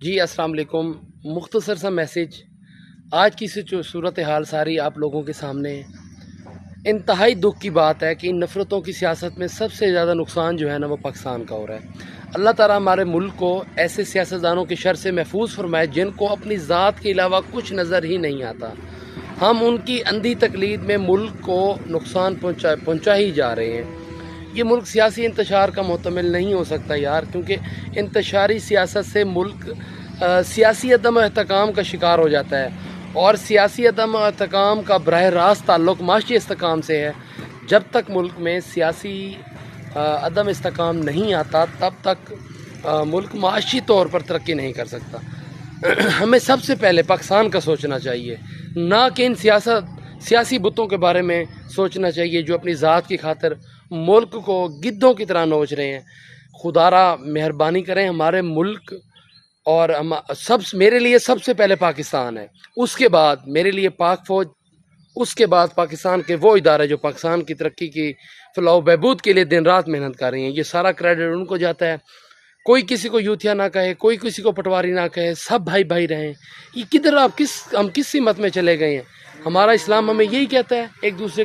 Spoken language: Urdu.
جی السلام علیکم۔ مختصر سا میسیج، آج کی صورتحال ساری آپ لوگوں کے سامنے ہے۔ انتہائی دکھ کی بات ہے کہ ان نفرتوں کی سیاست میں سب سے زیادہ نقصان جو ہے نا وہ پاکستان کا ہو رہا ہے۔ اللہ تعالیٰ ہمارے ملک کو ایسے سیاستدانوں کے شر سے محفوظ فرمائے جن کو اپنی ذات کے علاوہ کچھ نظر ہی نہیں آتا۔ ہم ان کی اندھی تقلید میں ملک کو نقصان پہنچا ہی جا رہے ہیں۔ یہ ملک سیاسی انتشار کا محتمل نہیں ہو سکتا یار، کیونکہ انتشاری سیاست سے ملک سیاسی عدم استحکام کا شکار ہو جاتا ہے، اور سیاسی عدم استحکام کا براہ راست تعلق معاشی استحکام سے ہے۔ جب تک ملک میں سیاسی عدم استحکام نہیں آتا تب تک ملک معاشی طور پر ترقی نہیں کر سکتا۔ ہمیں سب سے پہلے پاکستان کا سوچنا چاہیے، نہ کہ ان سیاسی بتوں کے بارے میں سوچنا چاہیے جو اپنی ذات کی خاطر ملک کو گدھوں کی طرح نوچ رہے ہیں۔ خدا را مہربانی کریں ہمارے ملک اور میرے لیے سب سے پہلے پاکستان ہے، اس کے بعد میرے لیے پاک فوج، اس کے بعد پاکستان کے وہ ادارے جو پاکستان کی ترقی کی فلاح و بہبود کے لیے دن رات محنت کر رہی ہیں۔ یہ سارا کریڈٹ ان کو جاتا ہے۔ کوئی کسی کو یوتھیا نہ کہے، کوئی کسی کو پٹواری نہ کہے، سب بھائی بھائی رہیں۔ یہ کدھر ہم کس سمت میں چلے گئے ہیں؟ ہمارا اسلام ہمیں یہی کہتا ہے ایک دوسرے کو